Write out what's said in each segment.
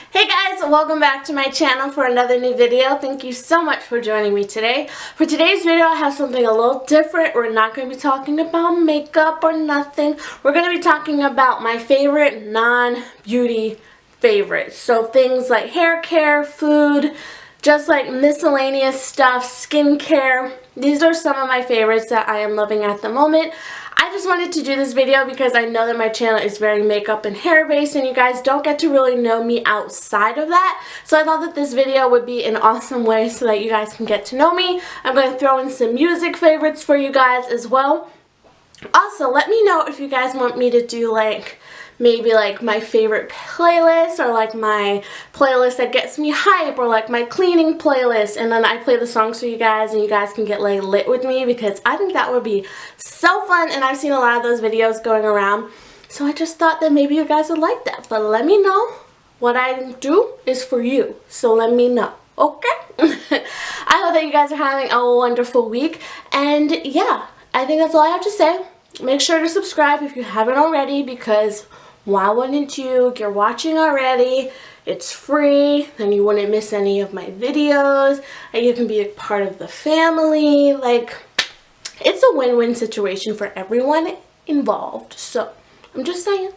Hey guys, welcome back to my channel for another new video. Thank you so much for joining me today. For today's video, I have something a little different. We're not going to be talking about makeup or nothing. We're going to be talking about my favorite non-beauty favorites. So things like hair care, food, just like miscellaneous stuff, skincare. These are some of my favorites that I am loving at the moment. I just wanted to do this video because I know that my channel is very makeup and hair based and you guys don't get to really know me outside of that. So I thought that this video would be an awesome way so that you guys can get to know me. I'm going to throw in some music favorites for you guys as well. Also, let me know if you guys want me to do like maybe like my favorite playlist or like my playlist that gets me hype or like my cleaning playlist, and then I play the songs for you guys and you guys can get like lit with me, because I think that would be so fun and I've seen a lot of those videos going around. So I just thought that maybe you guys would like that. But let me know. What I do is for you. So let me know. Okay? I hope that you guys are having a wonderful week. And yeah, I think that's all I have to say. Make sure to subscribe if you haven't already, because why wouldn't you? You're watching already. It's free. Then you wouldn't miss any of my videos. And you can be a part of the family. Like, it's a win-win situation for everyone involved. So, I'm just saying.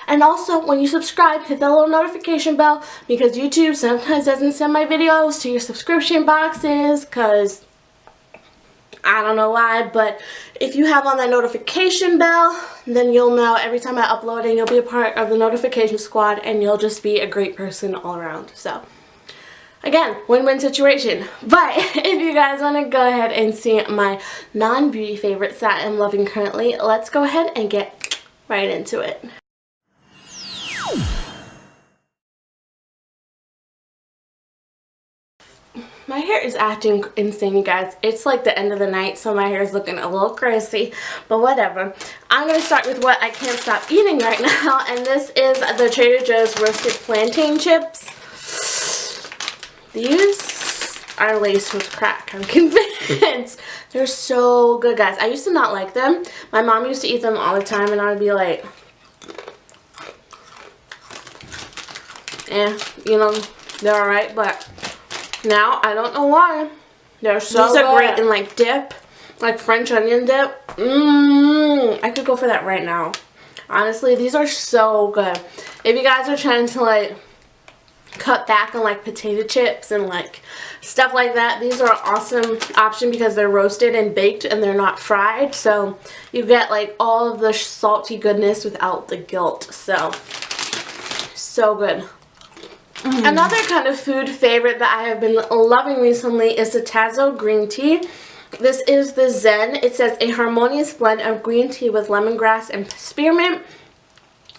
And also, when you subscribe, hit that little notification bell, because YouTube sometimes doesn't send my videos to your subscription boxes, because I don't know why, but if you have on that notification bell, then you'll know every time I upload and you'll be a part of the notification squad and you'll just be a great person all around. So, again, win-win situation. But if you guys want to go ahead and see my non-beauty favorites that I'm loving currently, let's go ahead and get right into it. My hair is acting insane, you guys. It's like the end of the night, so my hair is looking a little crazy, but whatever. I'm going to start with what I can't stop eating right now, and this is the Trader Joe's roasted plantain chips. These are laced with crack, I'm convinced. They're so good, guys. I used to not like them. My mom used to eat them all the time, and I would be like, you know, they're alright, but now, I don't know why. They're so good. These are great in like dip, like French onion dip. I could go for that right now. Honestly, these are so good. If you guys are trying to like cut back on like potato chips and like stuff like that, these are an awesome option because they're roasted and baked and they're not fried. So you get like all of the salty goodness without the guilt. So good. Another kind of food favorite that I have been loving recently is the Tasso green tea. This is the Zen. It says a harmonious blend of green tea with lemongrass and spearmint.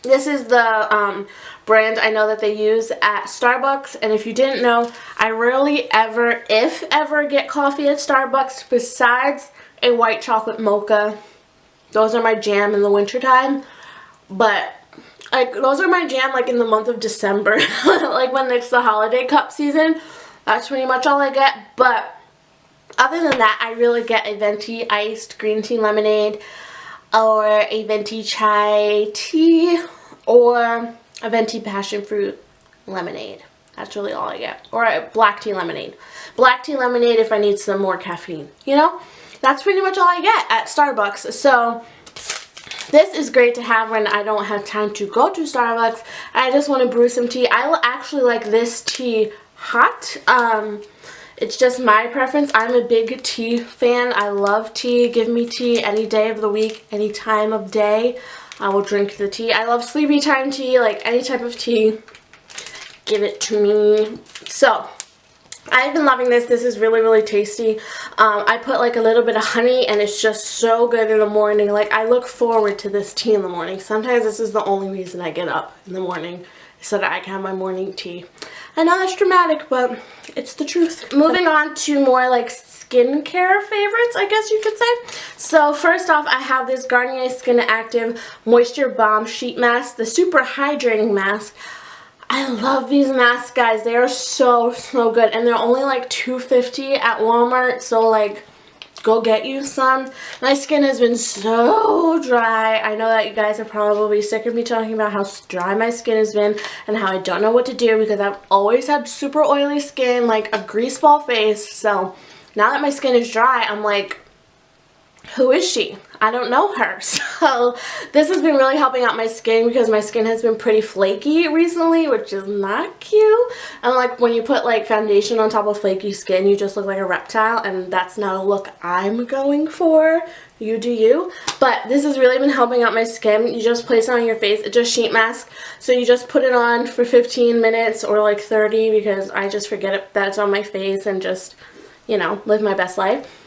This is the brand I know that they use at Starbucks, and if you didn't know, I rarely ever, if ever, get coffee at Starbucks besides a white chocolate mocha. Those are my jam in the wintertime, but like, those are my jam like in the month of December, like when it's the holiday cup season. That's pretty much all I get. But other than that, I really get a venti iced green tea lemonade, or a venti chai tea, or a venti passion fruit lemonade. That's really all I get. Or a black tea lemonade. Black tea lemonade if I need some more caffeine. You know? That's pretty much all I get at Starbucks. So this is great to have when I don't have time to go to Starbucks. I just want to brew some tea. I actually like this tea hot. It's just my preference. I'm a big tea fan. I love tea. Give me tea any day of the week, any time of day. I will drink the tea. I love sleepy time tea, like any type of tea. Give it to me. So, I've been loving this. This is really, really tasty. I put like a little bit of honey and it's just so good in the morning. Like, I look forward to this tea in the morning. Sometimes this is the only reason I get up in the morning, so that I can have my morning tea. I know that's dramatic, but it's the truth. Moving on to more like skincare favorites, I guess you could say. So first off, I have this Garnier Skin Active Moisture Balm Sheet Mask, the Super Hydrating Mask. I love these masks, guys. They are so good, and they're only like $2.50 at Walmart, so like go get you some. My skin has been so dry. I know that you guys are probably sick of me talking about how dry my skin has been and how I don't know what to do because I've always had super oily skin, like a greaseball face. So now that my skin is dry, I'm like, who is she? I don't know her. So this has been really helping out my skin because my skin has been pretty flaky recently, which is not cute. And like when you put like foundation on top of flaky skin, you just look like a reptile, and that's not a look I'm going for. You do you. But this has really been helping out my skin. You just place it on your face. It's just sheet mask. So you just put it on for 15 minutes or like 30 because I just forget that it's on my face and just, you know, live my best life.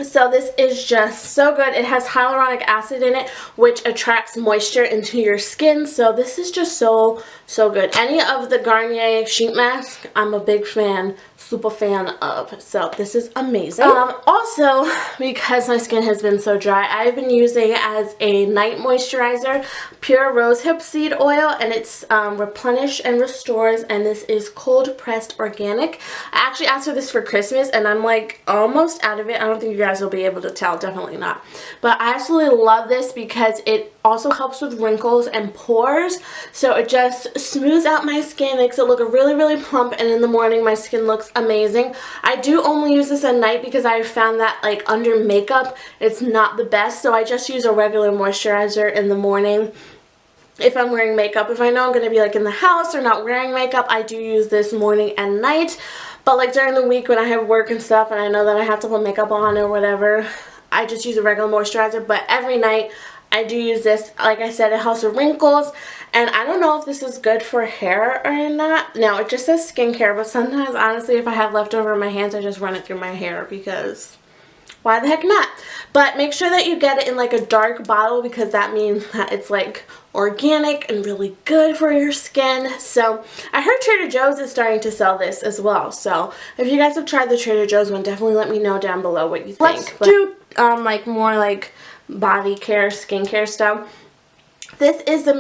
So this is just so good. It has hyaluronic acid in it, which attracts moisture into your skin. So this is just so good. Any of the Garnier sheet mask, I'm a big fan, super fan of. So this is amazing. Also, because my skin has been so dry, I've been using as a night moisturizer pure rosehip seed oil, and it's replenish and restores, and this is cold pressed organic. I actually asked for this for Christmas, and I'm like almost out of it. I don't think you guys will be able to tell, definitely not. But I absolutely love this because it also helps with wrinkles and pores. So it just smooths out my skin, makes it look really plump, and in the morning my skin looks amazing. I do only use this at night because I found that like under makeup it's not the best, so I just use a regular moisturizer in the morning if I'm wearing makeup. If I know I'm going to be like in the house or not wearing makeup, I do use this morning and night. But like during the week when I have work and stuff and I know that I have to put makeup on or whatever, I just use a regular moisturizer. But every night I do use this. Like I said, it helps with wrinkles, and I don't know if this is good for hair or not. No, it just says skincare, but sometimes honestly if I have leftover in my hands, I just run it through my hair because why the heck not? But make sure that you get it in like a dark bottle because that means that it's like organic and really good for your skin. So I heard Trader Joe's is starting to sell this as well. So if you guys have tried the Trader Joe's one, definitely let me know down below what you think. Let's do like more like body care, skincare stuff. This is the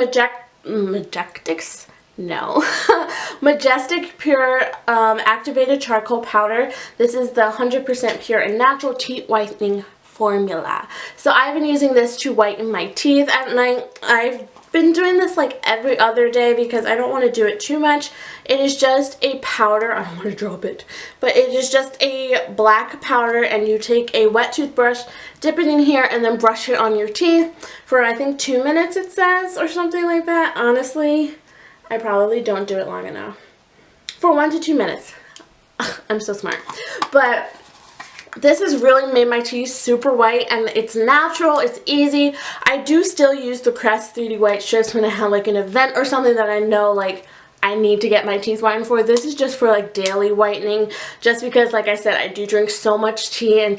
Majestic Pure Activated Charcoal Powder. This is the 100% pure and natural teeth whitening formula. So I've been using this to whiten my teeth at night. I've been doing this like every other day because I don't want to do it too much. It is just a powder. I don't want to drop it, but it is just a black powder, and you take a wet toothbrush, dip it in here, and then brush it on your teeth for I think 2 minutes it says, or something like that. Honestly, I probably don't do it long enough. For 1 to 2 minutes. I'm so smart. But this has really made my teeth super white, and it's natural, it's easy. I do still use the Crest 3D white strips when I have like an event or something that I know like I need to get my teeth whitened for. This is just for like daily whitening, just because like I said, I do drink so much tea, and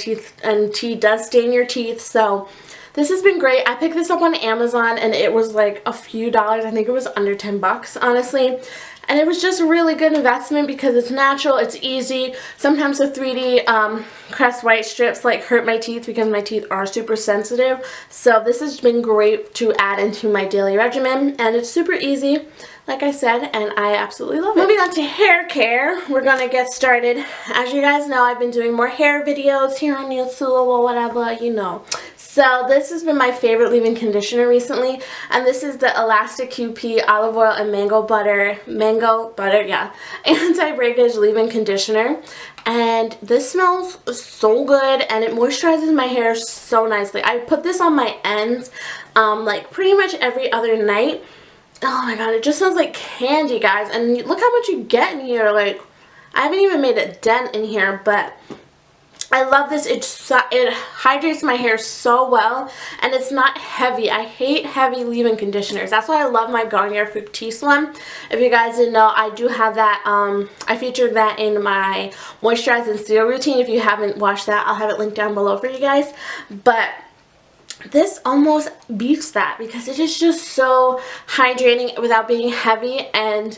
tea does stain your teeth. So this has been great. I picked this up on Amazon and it was like a few dollars. I think it was under 10 bucks, honestly. And it was just a really good investment because it's natural, it's easy. Sometimes the 3D Crest white strips like hurt my teeth because my teeth are super sensitive. So this has been great to add into my daily regimen, and it's super easy, like I said, and I absolutely love it. Moving on to hair care, we're gonna get started. As you guys know, I've been doing more hair videos here on YouTube or whatever, you know. So this has been my favorite leave-in conditioner recently, and this is the Elastic QP Olive Oil and Mango Butter, yeah, anti-breakage leave-in conditioner. And this smells so good, and it moisturizes my hair so nicely. I put this on my ends like pretty much every other night. Oh my god, it just smells like candy, guys. And look how much you get in here. Like, I haven't even made a dent in here, but I love this. It hydrates my hair so well, and it's not heavy. I hate heavy leave-in conditioners. That's why I love my Garnier Fructis one. If you guys didn't know, I do have that. I featured that in my Moisturize and Seal routine. If you haven't watched that, I'll have it linked down below for you guys. But this almost beats that because it is just so hydrating without being heavy. And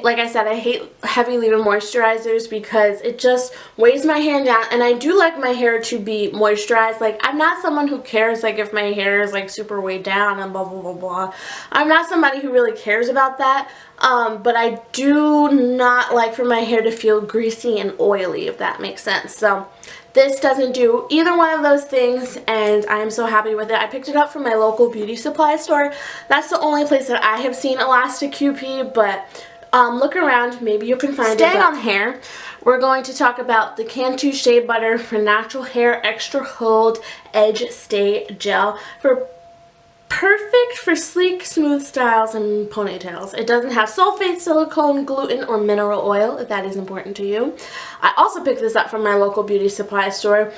like I said, I hate heavy leave-in moisturizers because it just weighs my hair down, and I do like my hair to be moisturized. Like, I'm not someone who cares like if my hair is like super weighed down and blah blah blah blah. I'm not somebody who really cares about that, but I do not like for my hair to feel greasy and oily, if that makes sense. So this doesn't do either one of those things, and I am so happy with it. I picked it up from my local beauty supply store. That's the only place that I have seen Elastic QP, but look around, maybe you can find it. Staying on hair, we're going to talk about the Cantu Shea Butter for Natural Hair Extra Hold Edge Stay Gel for perfect for sleek, smooth styles and ponytails. It doesn't have sulfate, silicone, gluten, or mineral oil, if that is important to you. I also picked this up from my local beauty supply store.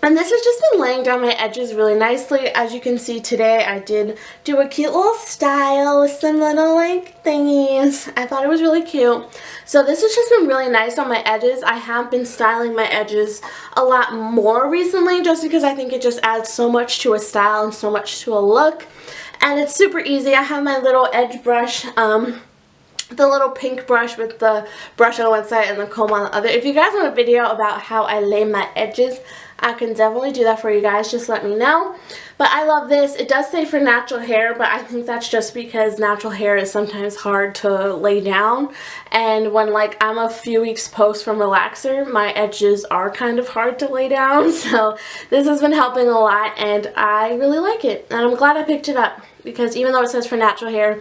And this has just been laying down my edges really nicely. As you can see today, I did do a cute little style with some little like thingies. I thought it was really cute. So this has just been really nice on my edges. I have been styling my edges a lot more recently just because I think it just adds so much to a style and so much to a look. And it's super easy. I have my little edge brush, the little pink brush with the brush on one side and the comb on the other. If you guys want a video about how I lay my edges, I can definitely do that for you guys. Just let me know. But I love this. It does say for natural hair, but I think that's just because natural hair is sometimes hard to lay down. And when like I'm a few weeks post from relaxer, my edges are kind of hard to lay down. So this has been helping a lot, and I really like it. And I'm glad I picked it up because even though it says for natural hair,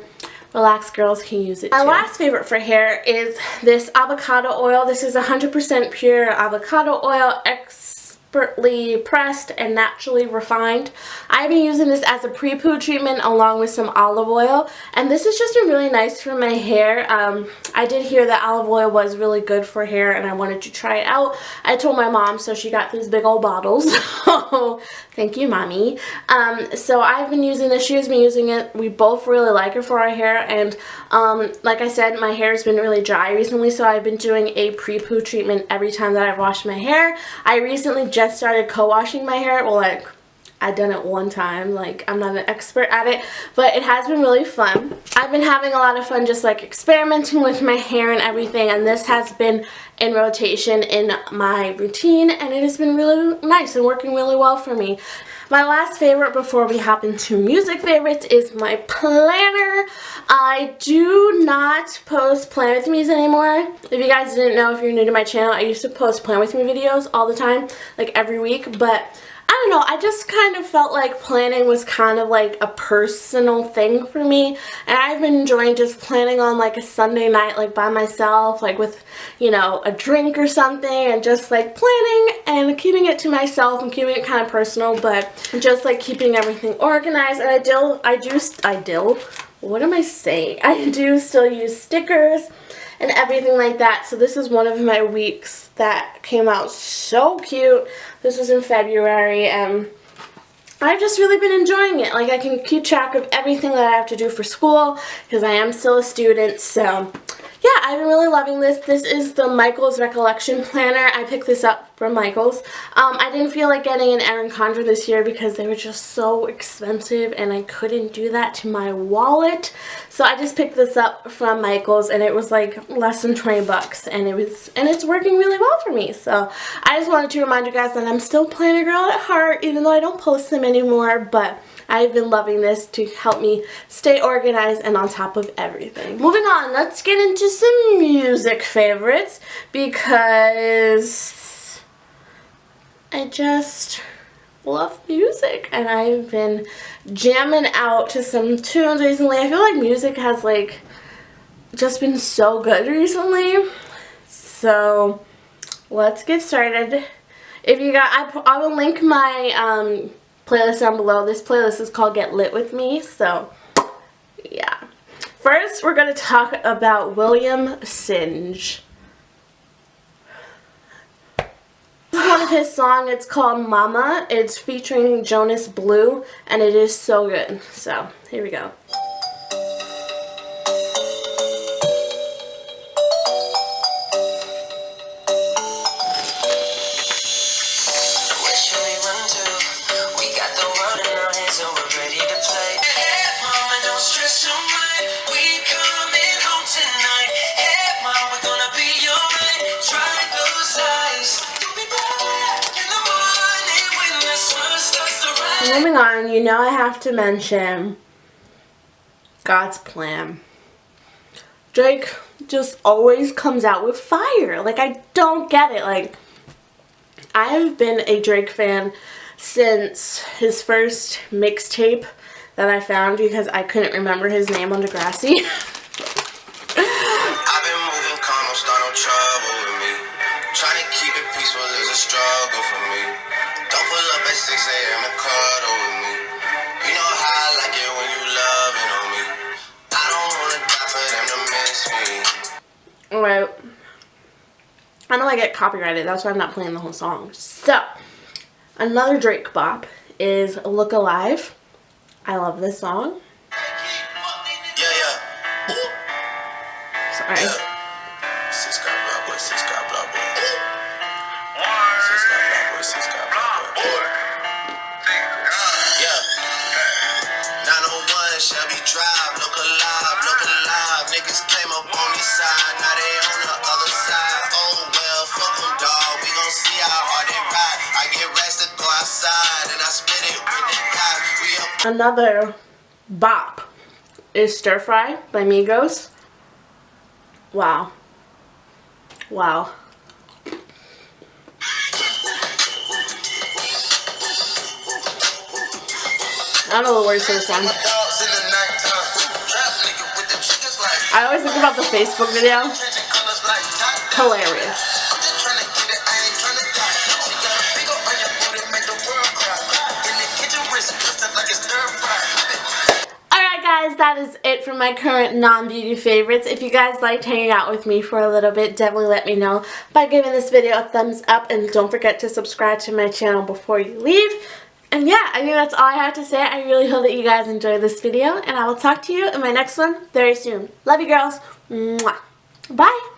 relaxed girls can use it too. My last favorite for hair is this avocado oil. This is 100% pure avocado oil, expertly pressed and naturally refined. I've been using this as a pre-poo treatment along with some olive oil, and this has just been really nice for my hair. I did hear that olive oil was really good for hair, and I wanted to try it out. I told my mom, so she got these big old bottles. Thank you, Mommy. So I've been using this. She has been using it. We both really like it for our hair, and like I said, my hair has been really dry recently, so I've been doing a pre-poo treatment every time that I've washed my hair. I recently just started co-washing my hair. Well, like, I've done it one time. Like, I'm not an expert at it, but it has been really fun. I've been having a lot of fun just like experimenting with my hair and everything, and this has been in rotation in my routine, and it has been really nice and working really well for me. My last favorite before we hop into music favorites is my planner. I do not post Plan With Me's anymore. If you guys didn't know, if you're new to my channel, I used to post Plan With Me videos all the time, like every week, but I don't know, I just kind of felt like planning was kind of like a personal thing for me, and I've been enjoying just planning on like a Sunday night like by myself, like with, you know, a drink or something, and just like planning and keeping it to myself and keeping it kind of personal, but just like keeping everything organized. And I do still use stickers and everything like that. So this is one of my weeks that came out so cute. This was in February, and I've just really been enjoying it. Like, I can keep track of everything that I have to do for school because I am still a student. So yeah, I've been really loving this. This is the Michaels Recollection Planner. I picked this up from Michaels. I didn't feel like getting an Erin Condren this year because they were just so expensive, and I couldn't do that to my wallet. So I just picked this up from Michaels, and it was like less than 20 bucks, and it's working really well for me. So I just wanted to remind you guys that I'm still planner girl at heart, even though I don't post them anymore, but I've been loving this to help me stay organized and on top of everything. Moving on, let's get into some music favorites because I just love music, and I've been jamming out to some tunes recently. I feel like music has like just been so good recently. So let's get started. If you got, I will link my playlist down below. This playlist is called Get Lit With Me, so yeah. First, we're going to talk about William Singe. This is one of his songs. It's called Mama. It's featuring Jonas Blue, and it is so good. So, here we go. Moving on, you know I have to mention God's Plan. Drake just always comes out with fire. Like, I don't get it. Like, I've been a Drake fan since his first mixtape that I found because I couldn't remember his name on Degrassi. I've been moving calm, don't start no trouble with me. Trying to keep it peaceful is a struggle for me. Don't pull up at 6 a.m. and cuddle with me. You know how I like it when you loving on me. I don't wanna die for them to miss me. Alright. I know I get copyrighted, that's why I'm not playing the whole song. So, another Drake bop is Look Alive. I love this song. Yeah. Sorry. Yeah. Sis got block boy, sis got block boy. Sis got block boy, sis got block boy. Yeah. 901 Shelby Drive, look alive, look alive. Niggas came up on this side, now they on the other side. Oh well, fuck them dog, we gon' see how hard they ride. I get rest to go outside and I spit it with the guy. We up. Another bop is Stir Fry by Migos. Wow. Wow. I don't know the words to this one. I always think about the Facebook video. Hilarious. Alright guys, that is it for my current non-beauty favorites. If you guys liked hanging out with me for a little bit, definitely let me know by giving this video a thumbs up, and don't forget to subscribe to my channel before you leave. And yeah, I think that's all I have to say. I really hope that you guys enjoyed this video, and I will talk to you in my next one very soon. Love you girls. Mwah. Bye.